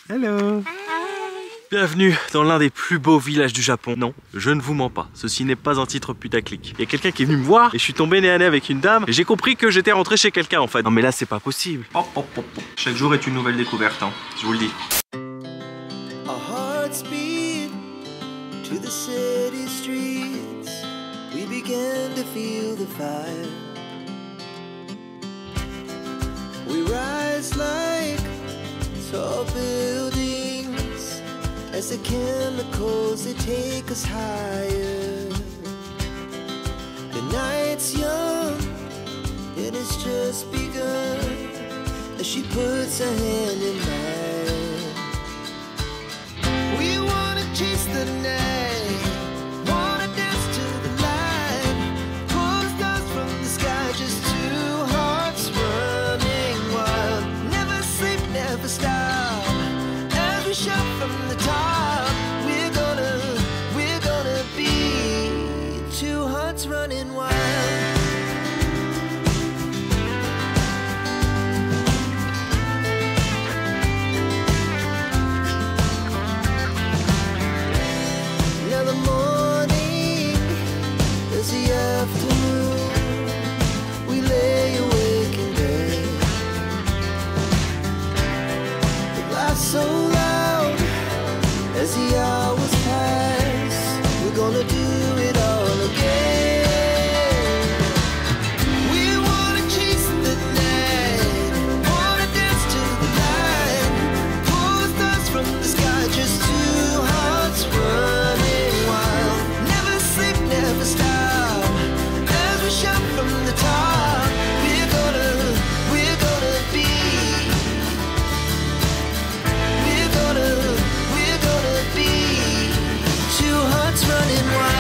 Hello. Bienvenue dans l'un des plus beaux villages du Japon. Non, je ne vous mens pas, ceci n'est pas un titre putaclic. Il y a quelqu'un qui est venu me voir et je suis tombé nez à nez avec une dame et j'ai compris que j'étais rentré chez quelqu'un en fait. Non mais là c'est pas possible. Hop, hop, hop, hop. Chaque jour est une nouvelle découverte, hein, je vous le dis. Our hearts beat to the city streets. We began to feel the fire. We rise like tall buildings as the chemicals they take us higher. The night's young, it has just begun as she puts her hand in mine. We wanna chase the night, wanna dance to the light, pull the stars from the sky, just two hearts running wild. Never sleep, never stop, as we shout from the top. We're gonna be two hearts running wild. So loud as the hours pass, we're gonna do it all again. We wanna chase the night, wanna dance to the light, pull the stars from the sky, just two hearts running wild. Never sleep, never stop, as we shout from the top. We're gonna be. We're gonna be two hearts running wild.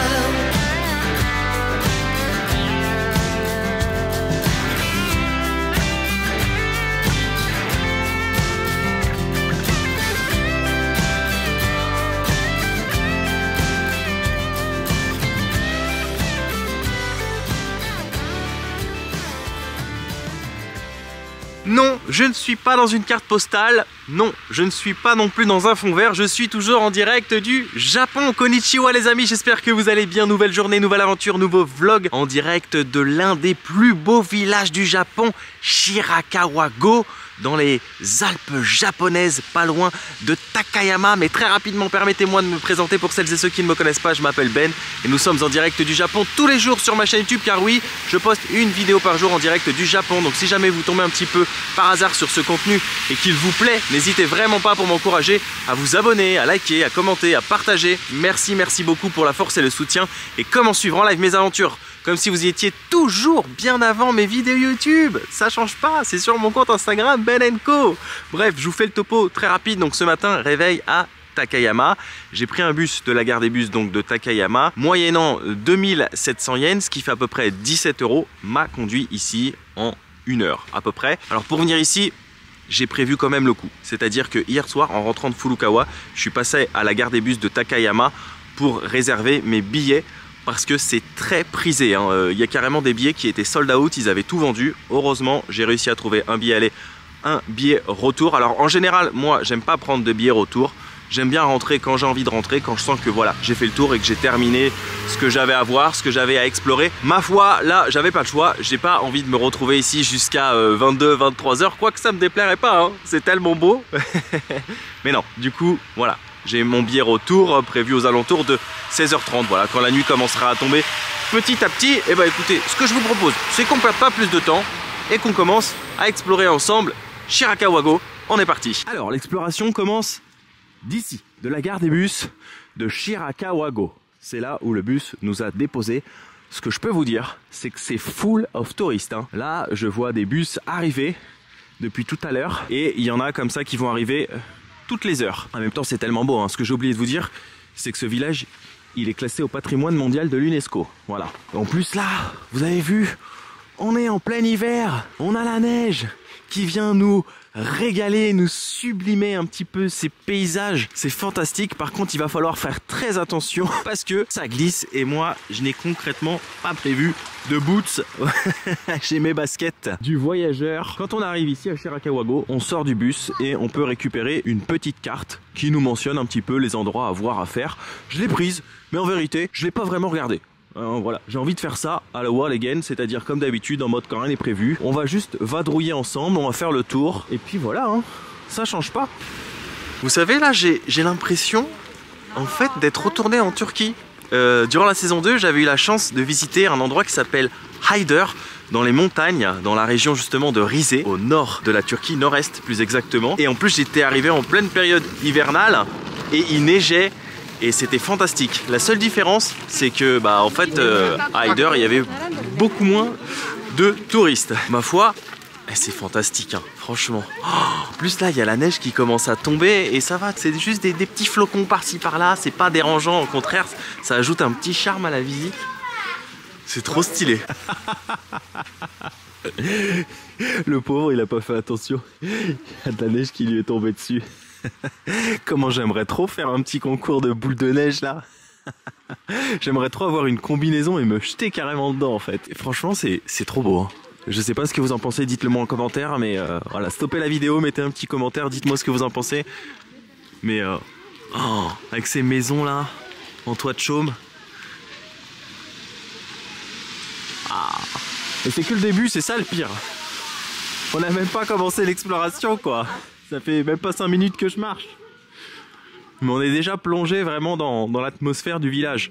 Non, je ne suis pas dans une carte postale. Non, je ne suis pas non plus dans un fond vert. Je suis toujours en direct du Japon. Konnichiwa les amis, j'espère que vous allez bien. Nouvelle journée, nouvelle aventure, nouveau vlog en direct de l'un des plus beaux villages du Japon, Shirakawa-go, dans les Alpes japonaises, pas loin de Takayama. Mais très rapidement, permettez-moi de me présenter pour celles et ceux qui ne me connaissent pas. Je m'appelle Ben et nous sommes en direct du Japon tous les jours sur ma chaîne YouTube, car oui, je poste une vidéo par jour en direct du Japon. Donc si jamais vous tombez un petit peu par hasard sur ce contenu et qu'il vous plaît, n'hésitez vraiment pas pour m'encourager à vous abonner, à liker, à commenter, à partager. Merci beaucoup pour la force et le soutien. Et comme en suivant en live mes aventures, comme si vous y étiez toujours bien avant mes vidéos YouTube. Ça change pas, c'est sur mon compte Instagram Ben & Co. Bref, je vous fais le topo très rapide. Donc ce matin, réveil à Takayama. J'ai pris un bus de la gare des bus donc de Takayama, moyennant 2700 yens, ce qui fait à peu près 17 €, m'a conduit ici en 1 heure à peu près. Alors pour venir ici, j'ai prévu quand même le coup. C'est-à-dire que hier soir, en rentrant de Furukawa, je suis passé à la gare des bus de Takayama pour réserver mes billets, parce que c'est très prisé, hein. Il y a carrément des billets qui étaient sold out, ils avaient tout vendu. Heureusement, j'ai réussi à trouver un billet aller, un billet retour. Alors en général, moi, j'aime pas prendre de billets retour. J'aime bien rentrer quand j'ai envie de rentrer, quand je sens que voilà, j'ai fait le tour et que j'ai terminé ce que j'avais à voir, ce que j'avais à explorer. Ma foi, là, j'avais pas le choix. J'ai pas envie de me retrouver ici jusqu'à 22-23 h, quoique ça me déplairait pas, hein. C'est tellement beau. Mais non, du coup, voilà. J'ai mon billet retour prévu aux alentours de 16 h 30, voilà, quand la nuit commencera à tomber petit à petit. Et bah écoutez, ce que je vous propose, c'est qu'on perde pas plus de temps et qu'on commence à explorer ensemble Shirakawa-go. On est parti. Alors l'exploration commence d'ici, de la gare des bus de Shirakawa-go. C'est là où le bus nous a déposé. Ce que je peux vous dire, c'est que c'est full of touristes, hein. Là, je vois des bus arriver depuis tout à l'heure et il y en a comme ça qui vont arriver toutes les heures. En même temps, c'est tellement beau, hein. Ce que j'ai oublié de vous dire, c'est que ce village, il est classé au patrimoine mondial de l'UNESCO. Voilà. En plus là, vous avez vu, on est en plein hiver, on a la neige qui vient nous régaler, nous sublimer un petit peu ces paysages. C'est fantastique. Par contre, il va falloir faire très attention parce que ça glisse et moi, je n'ai concrètement pas prévu de boots. J'ai mes baskets du voyageur. Quand on arrive ici à Shirakawa-go, on sort du bus et on peut récupérer une petite carte qui nous mentionne un petit peu les endroits à voir, à faire. Je l'ai prise, mais en vérité, je l'ai pas vraiment regardée. Voilà, j'ai envie de faire ça à la World Again, c'est-à-dire comme d'habitude en mode quand rien n'est prévu. On va juste vadrouiller ensemble, on va faire le tour et puis voilà, hein, ça change pas. Vous savez là, j'ai l'impression en fait d'être retourné en Turquie. Durant la saison 2, j'avais eu la chance de visiter un endroit qui s'appelle Hayder, dans les montagnes, dans la région justement de Rize, au nord de la Turquie, nord-est plus exactement. Et en plus j'étais arrivé en pleine période hivernale et il neigeait. Et c'était fantastique. La seule différence, c'est que en fait, à Hayder, il y avait beaucoup moins de touristes. Ma foi, c'est fantastique, hein, franchement. En plus là, il y a la neige qui commence à tomber et ça va, c'est juste des petits flocons par-ci par-là. C'est pas dérangeant, au contraire, ça ajoute un petit charme à la visite. C'est trop stylé. Le pauvre, il a pas fait attention. Il y a de la neige qui lui est tombée dessus. Comment j'aimerais trop faire un petit concours de boules de neige là. J'aimerais trop avoir une combinaison et me jeter carrément dedans en fait. Et franchement c'est trop beau, hein. Je sais pas ce que vous en pensez, dites-le moi en commentaire. Mais voilà, stoppez la vidéo, mettez un petit commentaire, dites-moi ce que vous en pensez. Mais avec ces maisons là, en toit de chaume. Et c'est que le début, c'est ça le pire. On n'a même pas commencé l'exploration quoi. Ça fait même pas 5 minutes que je marche. Mais on est déjà plongé vraiment dans l'atmosphère du village.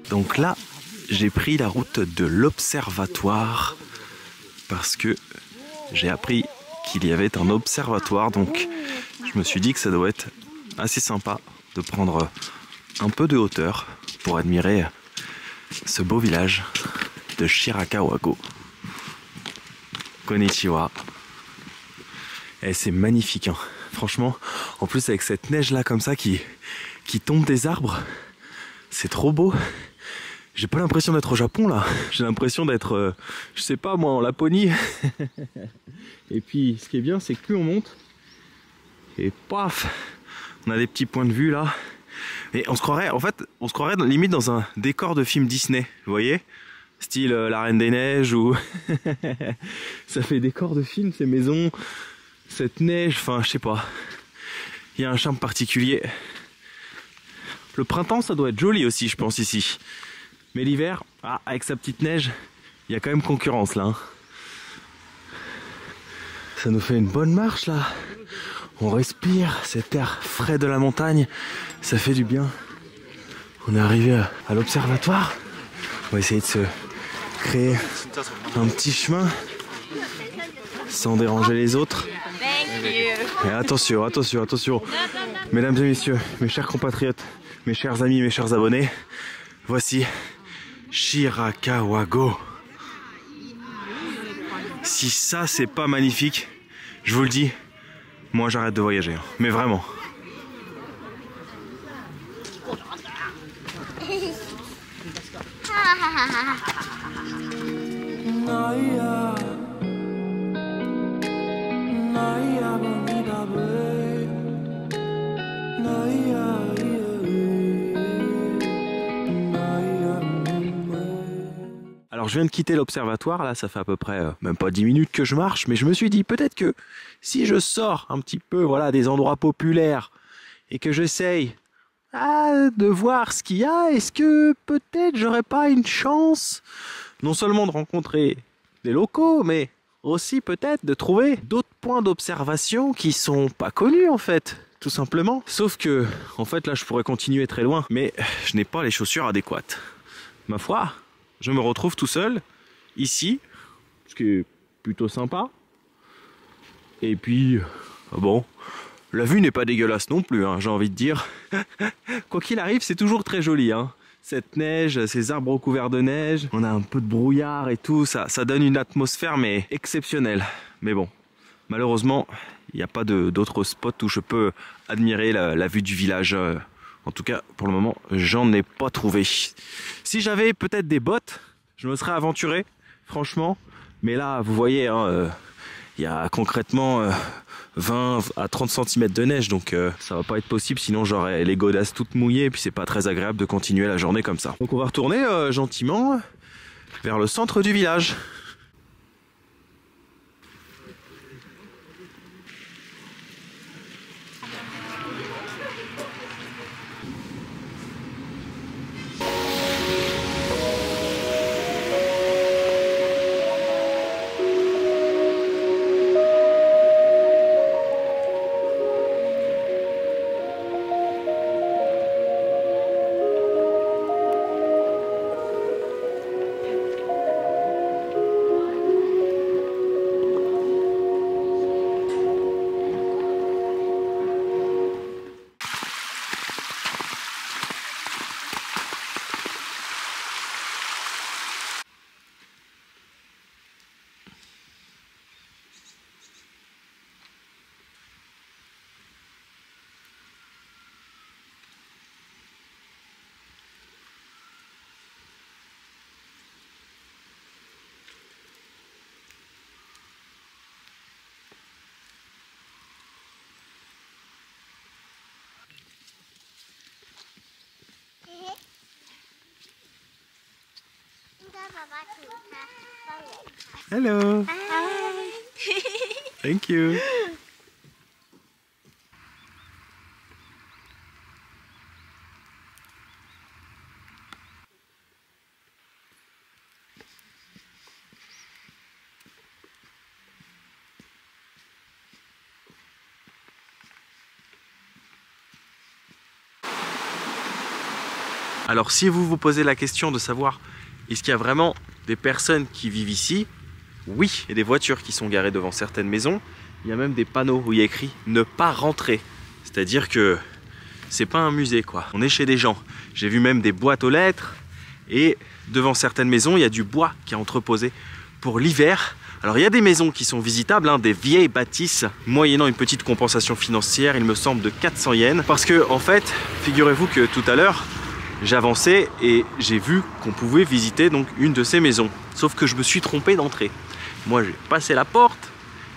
Donc là, j'ai pris la route de l'observatoire parce que j'ai appris qu'il y avait un observatoire. Donc je me suis dit que ça doit être assez sympa de prendre un peu de hauteur pour admirer ce beau village de Shirakawa-go. Konnichiwa. Et c'est magnifique, hein. Franchement, en plus avec cette neige là comme ça qui tombe des arbres, c'est trop beau. J'ai pas l'impression d'être au Japon là, j'ai l'impression d'être, je sais pas moi, en Laponie. Et puis ce qui est bien, c'est que plus on monte, et paf, on a des petits points de vue là. Et on se croirait, en fait, on se croirait limite dans un décor de film Disney, vous voyez? Style La Reine des Neiges ou... Ça fait décor de film, ces maisons, cette neige, enfin je sais pas. Il y a un charme particulier. Le printemps, ça doit être joli aussi, je pense, ici. Mais l'hiver, avec sa petite neige, il y a quand même concurrence là. Hein. Ça nous fait une bonne marche là. On respire cet air frais de la montagne. Ça fait du bien. On est arrivé à l'observatoire. On va essayer de se créer un petit chemin sans déranger les autres. Et attention, attention, attention. Mesdames et messieurs, mes chers compatriotes, mes chers amis, mes chers abonnés, voici Shirakawa-go. Si ça c'est pas magnifique, je vous le dis, moi j'arrête de voyager, hein. Mais vraiment. Alors je viens de quitter l'observatoire, là ça fait à peu près même pas 10 minutes que je marche, mais je me suis dit peut-être que si je sors un petit peu voilà, des endroits populaires et que j'essaye de voir ce qu'il y a, est-ce que peut-être j'aurais pas une chance non seulement de rencontrer des locaux, mais aussi peut-être de trouver d'autres points d'observation qui sont pas connus en fait, tout simplement. Sauf que en fait là je pourrais continuer très loin, mais je n'ai pas les chaussures adéquates. Ma foi, je me retrouve tout seul, ici, ce qui est plutôt sympa. Et puis, bon, La vue n'est pas dégueulasse non plus, hein, j'ai envie de dire. Quoi qu'il arrive, c'est toujours très joli, hein. Cette neige, ces arbres recouverts de neige, on a un peu de brouillard et tout, ça donne une atmosphère mais exceptionnelle. Mais bon, malheureusement, il n'y a pas d'autres spots où je peux admirer la vue du village. En tout cas, pour le moment, j'en ai pas trouvé. Si j'avais peut-être des bottes, je me serais aventuré, franchement. Mais là, vous voyez, hein, il y a concrètement 20 à 30 cm de neige, donc ça va pas être possible, sinon j'aurais les godasses toutes mouillées et puis c'est pas très agréable de continuer la journée comme ça. Donc on va retourner gentiment vers le centre du village. Hello. Hi. Thank you. Alors si vous vous posez la question de savoir est-ce qu'il y a vraiment des personnes qui vivent ici, oui, il y a des voitures qui sont garées devant certaines maisons. Il y a même des panneaux où il y a écrit « Ne pas rentrer ». C'est-à-dire que c'est pas un musée, quoi. On est chez des gens. J'ai vu même des boîtes aux lettres. Et devant certaines maisons, il y a du bois qui est entreposé pour l'hiver. Alors il y a des maisons qui sont visitables, hein, des vieilles bâtisses, moyennant une petite compensation financière, il me semble de 400 yens. Parce que en fait, figurez-vous que tout à l'heure, j'avançais et j'ai vu qu'on pouvait visiter donc une de ces maisons. Sauf que je me suis trompé d'entrée. Moi j'ai passé la porte,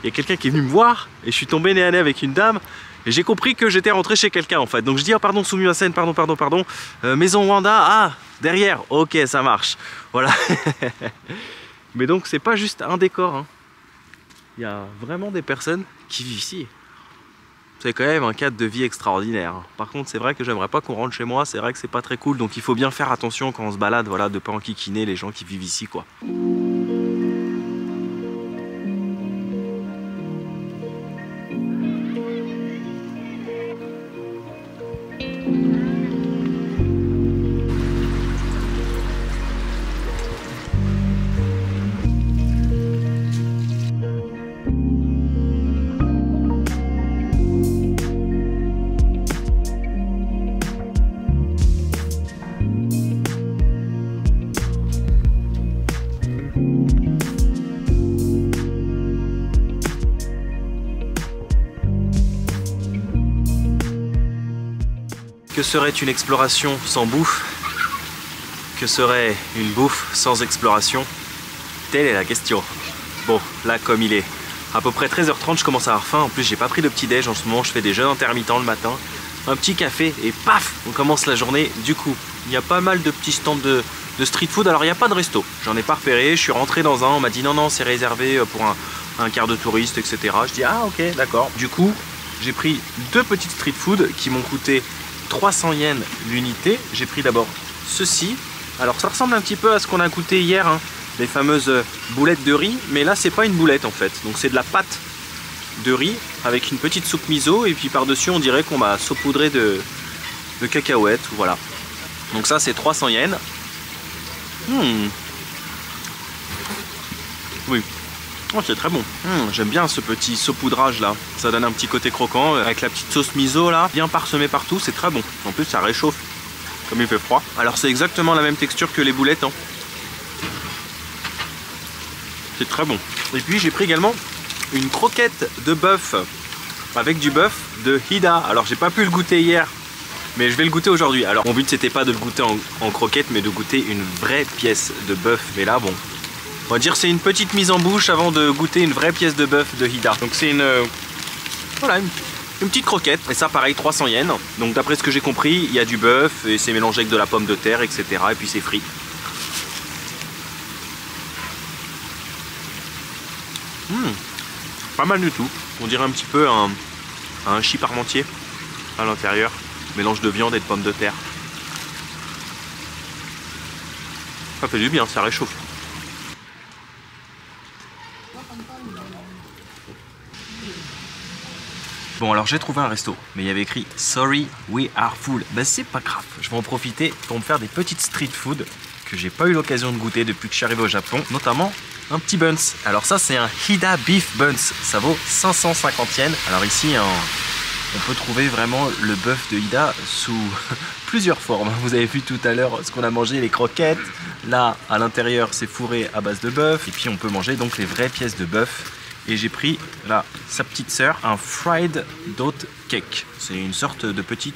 il y a quelqu'un qui est venu me voir et je suis tombé nez à nez avec une dame et j'ai compris que j'étais rentré chez quelqu'un en fait. Donc je dis oh pardon Sumimasen, pardon, maison Wanda, ah derrière, ok ça marche. Voilà. Mais donc c'est pas juste un décor, hein. Il y a vraiment des personnes qui vivent ici. C'est quand même un cadre de vie extraordinaire. Par contre, c'est vrai que j'aimerais pas qu'on rentre chez moi, c'est vrai que c'est pas très cool, donc il faut bien faire attention quand on se balade, voilà, de pas enquiquiner les gens qui vivent ici, quoi. Que serait une exploration sans bouffe? Que serait une bouffe sans exploration? Telle est la question. Bon, là comme il est à peu près 13h30, je commence à avoir faim. En plus j'ai pas pris de petit déj en ce moment, je fais des jeûnes intermittents le matin. Un petit café et paf, on commence la journée. Du coup, il y a pas mal de petits stands de street food. Alors il n'y a pas de resto, j'en ai pas repéré. Je suis rentré dans un, on m'a dit non c'est réservé pour un quart de touriste, etc. Je dis ah ok d'accord. Du coup, j'ai pris deux petites street food qui m'ont coûté 300 yens l'unité. J'ai pris d'abord ceci. Alors ça ressemble un petit peu à ce qu'on a goûté hier, hein, les fameuses boulettes de riz, mais là c'est pas une boulette en fait. Donc c'est de la pâte de riz avec une petite soupe miso et puis par-dessus on dirait qu'on m'a saupoudré de cacahuètes, voilà. Donc ça c'est 300 yens. Oui. Oh, c'est très bon. J'aime bien ce petit saupoudrage là. Ça donne un petit côté croquant avec la petite sauce miso là, bien parsemée partout, c'est très bon. En plus ça réchauffe comme il fait froid. Alors c'est exactement la même texture que les boulettes. Hein. C'est très bon. Et puis j'ai pris également une croquette de bœuf avec du bœuf de Hida. Alors j'ai pas pu le goûter hier, mais je vais le goûter aujourd'hui. Alors mon but c'était pas de le goûter en croquette, mais de goûter une vraie pièce de bœuf. Mais là bon, on va dire c'est une petite mise en bouche avant de goûter une vraie pièce de bœuf de Hida. Donc c'est voilà, une petite croquette. Et ça pareil 300 yens. Donc d'après ce que j'ai compris, il y a du bœuf et c'est mélangé avec de la pomme de terre, etc. Et puis c'est frit. Pas mal du tout. On dirait un petit peu un hachis parmentier à l'intérieur. Mélange de viande et de pommes de terre. Ça fait du bien, ça réchauffe. Bon alors j'ai trouvé un resto, mais il y avait écrit « Sorry, we are full ». Ben c'est pas grave, je vais en profiter pour me faire des petites street food que j'ai pas eu l'occasion de goûter depuis que je suis arrivé au Japon, notamment un petit buns. Alors ça c'est un Hida Beef Buns, ça vaut 550 yens. Alors ici on peut trouver vraiment le bœuf de Hida sous plusieurs formes. Vous avez vu tout à l'heure ce qu'on a mangé, les croquettes. Là à l'intérieur c'est fourré à base de bœuf et puis on peut manger donc les vraies pièces de bœuf. Et j'ai pris là sa petite sœur, un fried dough cake. C'est une sorte de petite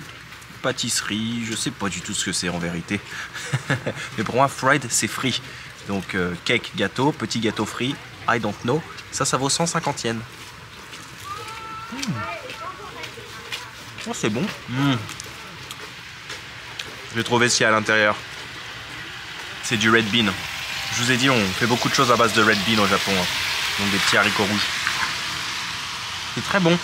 pâtisserie, je sais pas du tout ce que c'est en vérité. Mais pour moi fried c'est frit. Donc cake gâteau, petit gâteau frit, I don't know. Ça vaut 150 yens. Oh c'est bon. Je l'ai trouvé ici à l'intérieur. C'est du red bean. Je vous ai dit on fait beaucoup de choses à base de red bean au Japon. Donc des petits haricots rouges. C'est très bon.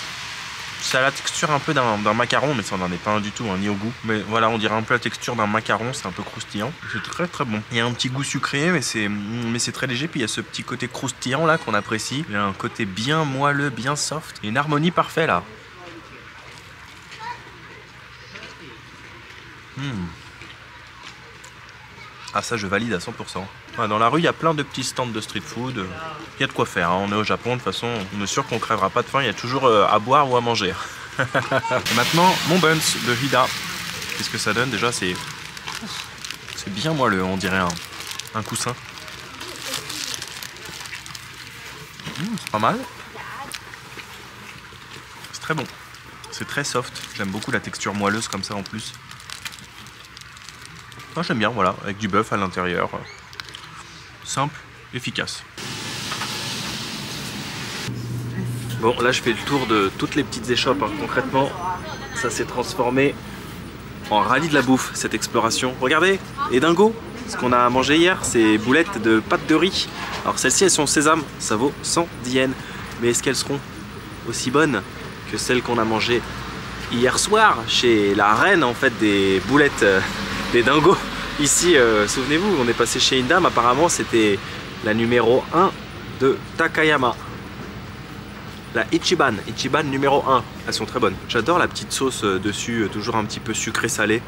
Ça a la texture un peu d'un macaron, mais ça n'en est pas un du tout, ni au goût. Mais voilà, on dirait un peu la texture d'un macaron, c'est un peu croustillant. C'est très très bon. Il y a un petit goût sucré, mais c'est très léger. Puis il y a ce petit côté croustillant là qu'on apprécie. Il y a un côté bien moelleux, bien soft. Il y a une harmonie parfaite là. Ah ça je valide à 100%. Dans la rue il y a plein de petits stands de street food. Il y a de quoi faire, hein. On est au Japon de toute façon, on est sûr qu'on crèvera pas de faim. Il y a toujours à boire ou à manger. Et maintenant mon buns de Hida. Qu'est-ce que ça donne déjà? C'est bien moelleux, on dirait un coussin. C'est pas mal. C'est très bon. C'est très soft. J'aime beaucoup la texture moelleuse comme ça en plus. Ah, j'aime bien, voilà, avec du bœuf à l'intérieur. Simple, efficace. Bon, là je fais le tour de toutes les petites échoppes. Hein. Concrètement, ça s'est transformé en rallye de la bouffe, cette exploration. Regardez, les dingos, ce qu'on a mangé hier, c'est boulettes de pâte de riz. Alors celles-ci, elles sont sésame, ça vaut 110 yens. Mais est-ce qu'elles seront aussi bonnes que celles qu'on a mangées hier soir chez la reine en fait des boulettes des dingos? Ici, souvenez-vous, on est passé chez une dame, apparemment c'était la numéro 1 de Takayama. La Ichiban numéro 1. Elles sont très bonnes. J'adore la petite sauce dessus, toujours un petit peu sucré-salé.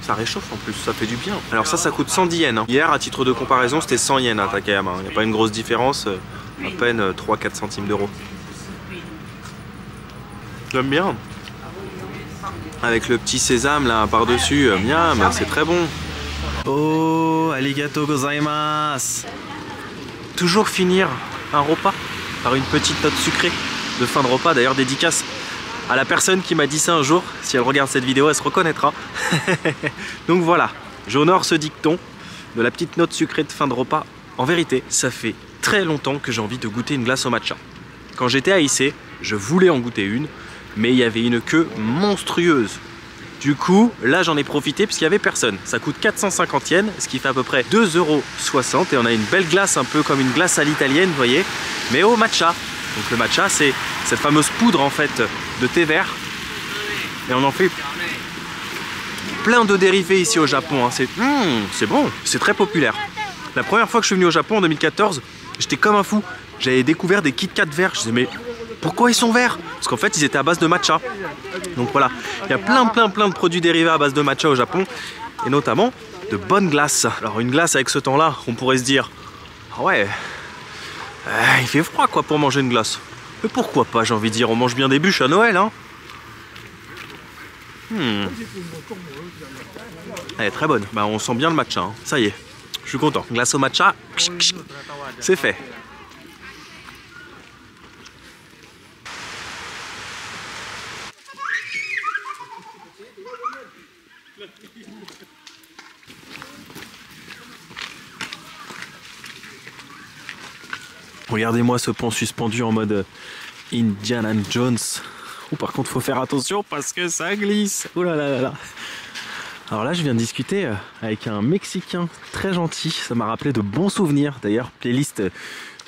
Ça réchauffe en plus, ça fait du bien. Alors ça coûte 110 yens. Hein. Hier, à titre de comparaison, c'était 100 yens à Takayama. Il n'y a pas une grosse différence, à peine 3-4 centimes d'euros. J'aime bien. Avec le petit sésame là par-dessus, miam, c'est très bon. Oh, arigatou gozaimasu. Toujours finir un repas par une petite note sucrée de fin de repas. D'ailleurs, dédicace à la personne qui m'a dit ça un jour. Si elle regarde cette vidéo, elle se reconnaîtra. Donc voilà, j'honore ce dicton de la petite note sucrée de fin de repas. En vérité, ça fait très longtemps que j'ai envie de goûter une glace au matcha. Quand j'étais à Issei, je voulais en goûter une, mais il y avait une queue monstrueuse. Du coup, là j'en ai profité puisqu'il n'y avait personne. Ça coûte 450 yens, ce qui fait à peu près 2,60 € et on a une belle glace, un peu comme une glace à l'italienne, vous voyez, mais au matcha. Donc le matcha, c'est cette fameuse poudre en fait de thé vert. Et on en fait plein de dérivés ici au Japon. Hein. C'est bon, c'est très populaire. La première fois que je suis venu au Japon en 2014, j'étais comme un fou. J'avais découvert des Kit Kat verts. Je disais mais pourquoi ils sont verts? Parce qu'en fait ils étaient à base de matcha. Donc voilà, il y a plein de produits dérivés à base de matcha au Japon. Et notamment de bonnes glaces. Alors une glace avec ce temps-là, on pourrait se dire ah ouais, Il fait froid quoi pour manger une glace. Mais pourquoi pas, j'ai envie de dire, on mange bien des bûches à Noël, hein. Elle est très bonne. Bah, on sent bien le matcha, hein. Ça y est, je suis content. Glace au matcha, c'est fait. Regardez-moi ce pont suspendu en mode Indiana Jones. Par contre, faut faire attention parce que ça glisse. Oh là là là là. Alors là, je viens de discuter avec un Mexicain très gentil. Ça m'a rappelé de bons souvenirs. D'ailleurs, playlist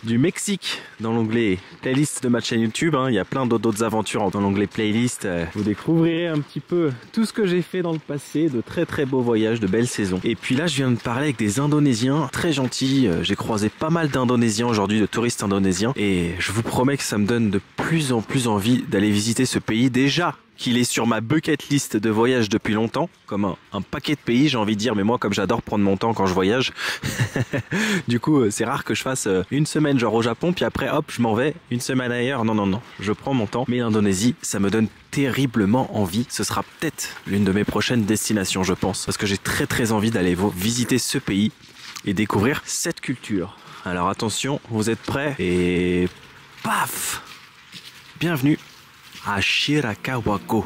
du Mexique dans l'onglet playlist de ma chaîne YouTube, hein. Il y a plein d'autres aventures dans l'onglet playlist. Vous découvrirez un petit peu tout ce que j'ai fait dans le passé, de très beaux voyages, de belles saisons. Et puis là, je viens de parler avec des Indonésiens très gentils. J'ai croisé pas mal d'Indonésiens aujourd'hui, de touristes indonésiens. Et je vous promets que ça me donne de plus en plus envie d'aller visiter ce pays. Déjà qu'il est sur ma bucket list de voyage depuis longtemps, comme un paquet de pays, j'ai envie de dire, mais moi comme j'adore prendre mon temps quand je voyage, du coup c'est rare que je fasse une semaine genre au Japon, puis après hop je m'en vais, une semaine ailleurs, non, je prends mon temps. Mais l'Indonésie, ça me donne terriblement envie, ce sera peut-être l'une de mes prochaines destinations je pense, parce que j'ai très envie d'aller visiter ce pays et découvrir cette culture. Alors attention, vous êtes prêts? Et paf! Bienvenue à Shirakawa-go.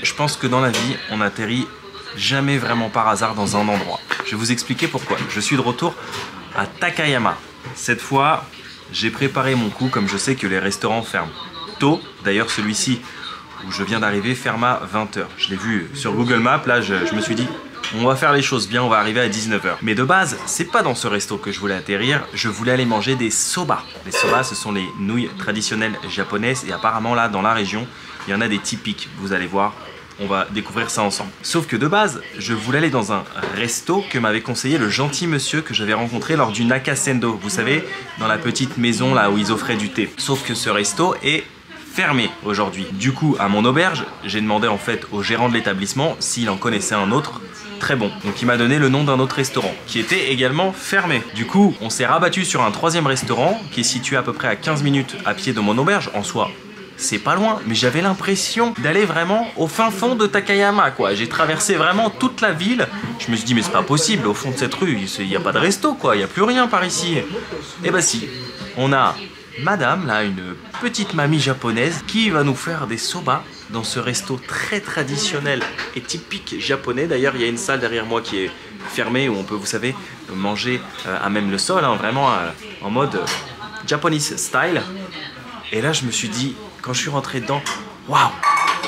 Je pense que dans la vie, on atterrit jamais vraiment par hasard dans un endroit. Je vais vous expliquer pourquoi. Je suis de retour à Takayama. Cette fois, j'ai préparé mon coup comme je sais que les restaurants ferment tôt. D'ailleurs, celui-ci où je viens d'arriver ferme à 20 h. Je l'ai vu sur Google Maps, là je me suis dit on va faire les choses bien, on va arriver à 19 h. Mais de base, c'est pas dans ce resto que je voulais atterrir, je voulais aller manger des soba. Les soba, ce sont les nouilles traditionnelles japonaises et apparemment là dans la région, il y en a des typiques, vous allez voir. On va découvrir ça ensemble. Sauf que de base, je voulais aller dans un resto que m'avait conseillé le gentil monsieur que j'avais rencontré lors du Nakasendo. Vous savez, dans la petite maison là où ils offraient du thé. Sauf que ce resto est fermé aujourd'hui. Du coup, à mon auberge, j'ai demandé en fait au gérant de l'établissement s'il en connaissait un autre très bon. Donc il m'a donné le nom d'un autre restaurant qui était également fermé. Du coup, on s'est rabattu sur un troisième restaurant qui est situé à peu près à 15 minutes à pied de mon auberge en soi. C'est pas loin, mais j'avais l'impression d'aller vraiment au fin fond de Takayama, quoi. J'ai traversé vraiment toute la ville. Je me suis dit, mais c'est pas possible, au fond de cette rue, il n'y a pas de resto, quoi. Il n'y a plus rien par ici. Et bah si, on a madame, là, une petite mamie japonaise qui va nous faire des soba dans ce resto très traditionnel et typique japonais. D'ailleurs, il y a une salle derrière moi qui est fermée où on peut, vous savez, manger à même le sol, hein, vraiment en mode Japanese style. Et là, je me suis dit, quand je suis rentré dedans, waouh,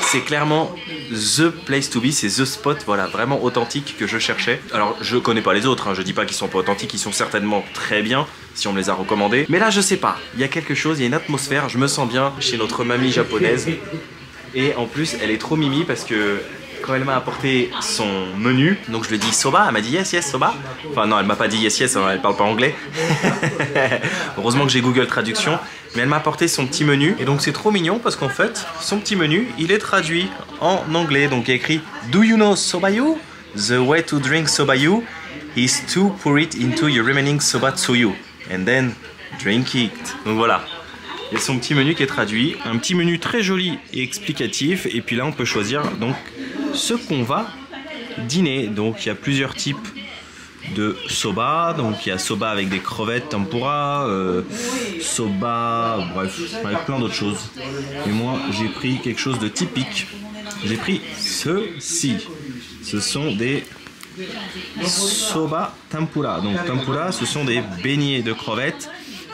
c'est clairement the place to be, c'est the spot, voilà, vraiment authentique que je cherchais. Alors, je connais pas les autres, hein, je dis pas qu'ils sont pas authentiques, ils sont certainement très bien, si on me les a recommandés. Mais là, je sais pas, il y a quelque chose, il y a une atmosphère, je me sens bien chez notre mamie japonaise. Et en plus, elle est trop mimi parce que quand elle m'a apporté son menu, donc je lui ai dit soba, elle m'a dit yes, soba. Enfin non, elle m'a pas dit yes, hein, elle parle pas anglais. Heureusement que j'ai Google Traduction. Mais elle m'a apporté son petit menu et donc c'est trop mignon parce qu'en fait son petit menu il est traduit en anglais, donc il y a écrit Do you know sobayu? The way to drink sobayu is to pour it into your remaining soba tsuyu and then drink it. Donc voilà, il y a son petit menu qui est traduit, un petit menu très joli et explicatif et puis là on peut choisir donc ce qu'on va dîner. Donc il y a plusieurs types de soba, donc il y a soba avec des crevettes tempura, soba, bref, avec plein d'autres choses. Et moi j'ai pris quelque chose de typique, j'ai pris ceci. Ce sont des Soba tempura. Donc tempura, ce sont des beignets de crevettes.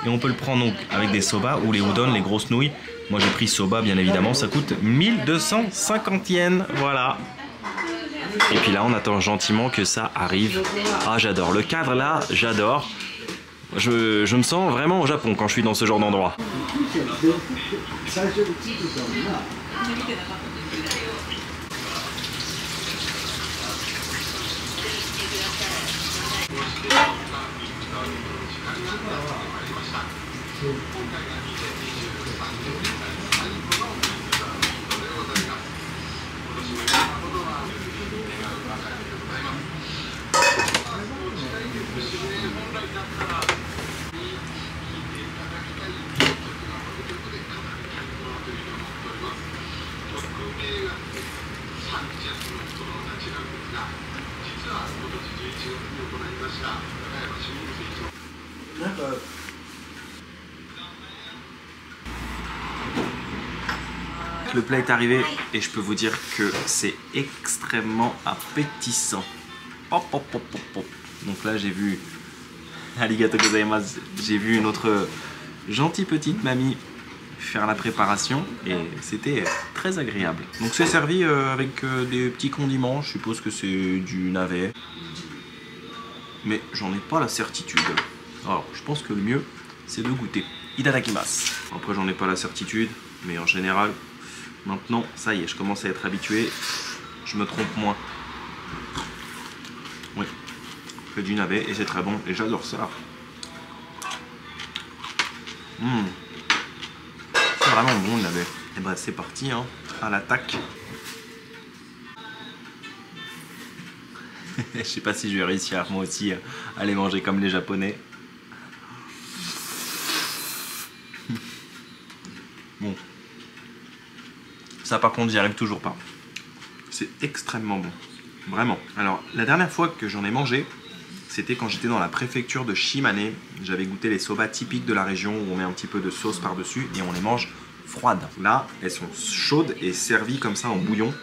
Et on peut le prendre donc avec des soba ou les udon, les grosses nouilles. Moi j'ai pris soba bien évidemment, ça coûte 1250 yens, voilà. Et puis là on attend gentiment que ça arrive. Ah j'adore, le cadre là, j'adore. Je me sens vraiment au Japon quand je suis dans ce genre d'endroit. Le plat est arrivé et je peux vous dire que c'est extrêmement appétissant. Hop, hop, hop, hop, hop. Donc là j'ai vu arigato gozaimasu, j'ai vu une autre gentille petite mamie faire la préparation et c'était très agréable. Donc c'est servi avec des petits condiments, je suppose que c'est du navet. Mais j'en ai pas la certitude. Alors je pense que le mieux c'est de goûter. Itadakimasu. Après j'en ai pas la certitude, mais en général maintenant ça y est, je commence à être habitué. Je me trompe moins. Oui, c'est du navet et c'est très bon et j'adore ça. C'est vraiment bon le navet. Et bah c'est parti hein, à l'attaque. Je sais pas si je vais réussir moi aussi à les manger comme les Japonais. Bon. Ça par contre j'y arrive toujours pas. C'est extrêmement bon. Vraiment. Alors la dernière fois que j'en ai mangé, c'était quand j'étais dans la préfecture de Shimane. J'avais goûté les soba typiques de la région où on met un petit peu de sauce par-dessus et on les mange froides. Là, elles sont chaudes et servies comme ça en bouillon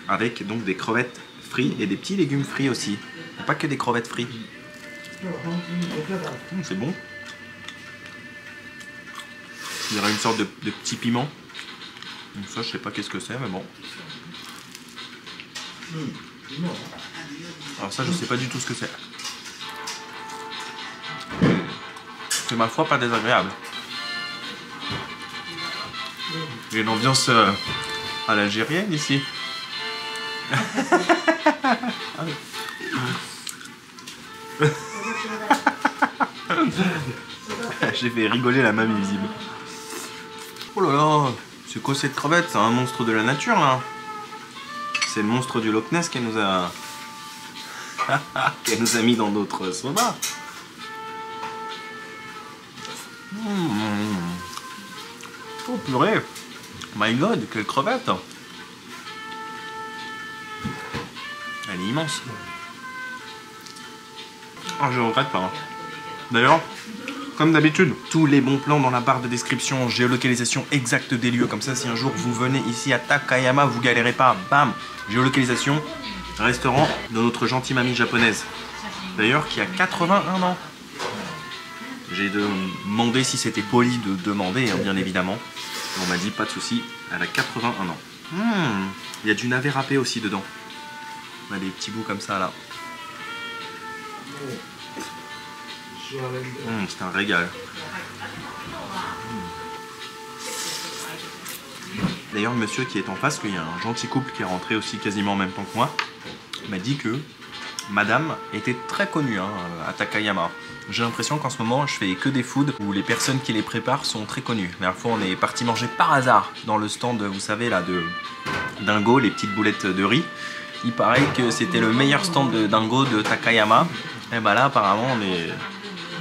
avec donc des crevettes frites et des petits légumes frits aussi. Pas que des crevettes frites. C'est bon. Il y aura une sorte de petit piment. Donc ça, je sais pas qu'est-ce que c'est, mais bon. Alors ça, je sais pas du tout ce que c'est. C'est ma foi pas désagréable. Il y a une ambiance à l'algérienne ici. J'ai fait rigoler la mamie visible. Oh là là, c'est quoi cette crevette? C'est un monstre de la nature là. C'est le monstre du Loch Ness qui nous a mis dans d'autres soba. Oh purée. My god, quelle crevette. Elle est immense. Oh, je regrette pas. D'ailleurs, comme d'habitude, tous les bons plans dans la barre de description, géolocalisation exacte des lieux. Comme ça, si un jour vous venez ici à Takayama, vous galérez pas. Bam, géolocalisation, restaurant de notre gentille mamie japonaise. D'ailleurs, qui a 81 ans. J'ai demandé si c'était poli de demander, hein, bien évidemment. On m'a dit pas de souci, elle a 81 ans. Il y a du navet râpé aussi dedans. On a des petits bouts comme ça là. C'est un régal. D'ailleurs, le monsieur qui est en face, il y a un gentil couple qui est rentré aussi quasiment en même temps que moi, m'a dit que madame était très connue hein, à Takayama. J'ai l'impression qu'en ce moment, je fais que des foods où les personnes qui les préparent sont très connues. La dernière fois, on est parti manger par hasard dans le stand, vous savez, là, de dingo, les petites boulettes de riz. Il paraît que c'était le meilleur stand de dingo de Takayama. Et bah là, apparemment, on est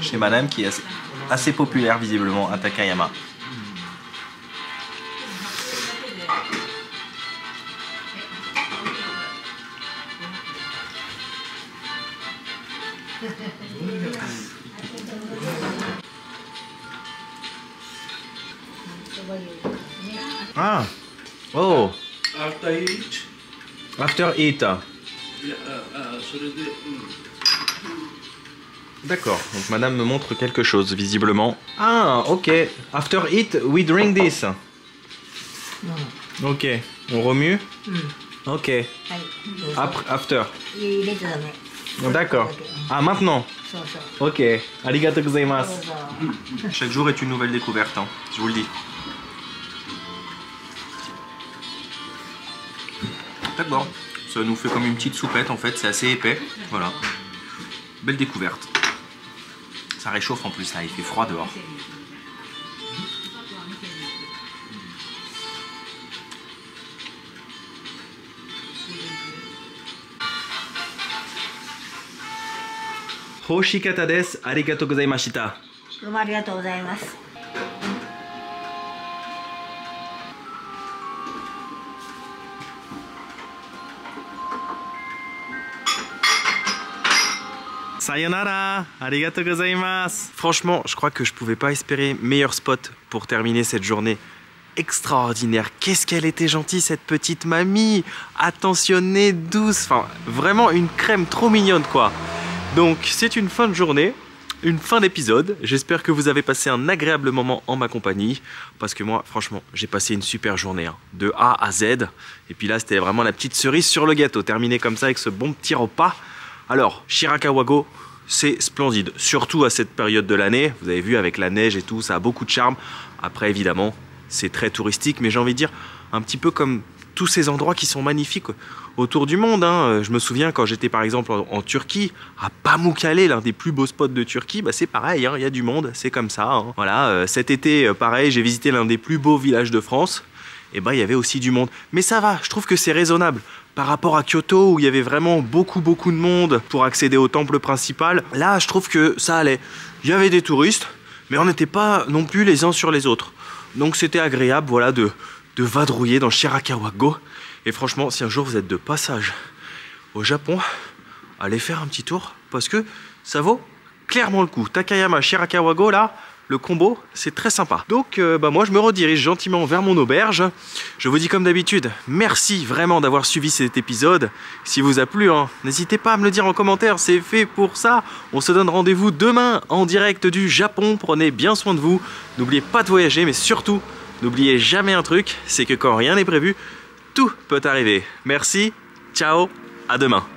chez madame qui est assez populaire, visiblement, à Takayama. Ah, oh. After eat, After eat. D'accord, donc madame me montre quelque chose, visiblement. Ah, ok. After eat, we drink this. Ok, on remue. Ok. After. D'accord. Ah, maintenant. Ok. Arigatou gozaimasu. Chaque jour est une nouvelle découverte, hein, je vous le dis. D'accord. Ça nous fait comme une petite soupette en fait, c'est assez épais. Voilà. Belle découverte. Ça réchauffe en plus, là, il fait froid dehors. Hoshikata desu, arigatou gozaimashita. どうもありがとうございます。Sayonara, arigatou gozaimasu. Franchement, je crois que je pouvais pas espérer meilleur spot pour terminer cette journée extraordinaire. Qu'est-ce qu'elle était gentille cette petite mamie, attentionnée, douce, enfin vraiment une crème trop mignonne quoi. Donc c'est une fin de journée, une fin d'épisode. J'espère que vous avez passé un agréable moment en ma compagnie parce que moi franchement j'ai passé une super journée hein, de A à Z. Et puis là c'était vraiment la petite cerise sur le gâteau, terminé comme ça avec ce bon petit repas. Alors, Shirakawa-go, c'est splendide, surtout à cette période de l'année. Vous avez vu, avec la neige et tout, ça a beaucoup de charme. Après, évidemment, c'est très touristique, mais j'ai envie de dire, un petit peu comme tous ces endroits qui sont magnifiques autour du monde. Hein. Je me souviens quand j'étais par exemple en Turquie, à Pamukkale, l'un des plus beaux spots de Turquie, bah, c'est pareil, hein, y a du monde, c'est comme ça. Hein. Voilà, cet été, pareil, j'ai visité l'un des plus beaux villages de France. Et bah, il y avait aussi du monde. Mais ça va, je trouve que c'est raisonnable. Par rapport à Kyoto, où il y avait vraiment beaucoup de monde pour accéder au temple principal, là, je trouve que ça allait. Il y avait des touristes, mais on n'était pas non plus les uns sur les autres. Donc c'était agréable, voilà, de vadrouiller dans Shirakawa-go. Et franchement, si un jour vous êtes de passage au Japon, allez faire un petit tour, parce que ça vaut clairement le coup. Takayama, Shirakawa-go, là, le combo, c'est très sympa. Donc moi je me redirige gentiment vers mon auberge. Je vous dis comme d'habitude, merci vraiment d'avoir suivi cet épisode. S'il vous a plu, hein, n'hésitez pas à me le dire en commentaire, c'est fait pour ça. On se donne rendez-vous demain en direct du Japon. Prenez bien soin de vous. N'oubliez pas de voyager, mais surtout, n'oubliez jamais un truc, c'est que quand rien n'est prévu, tout peut arriver. Merci, ciao, à demain.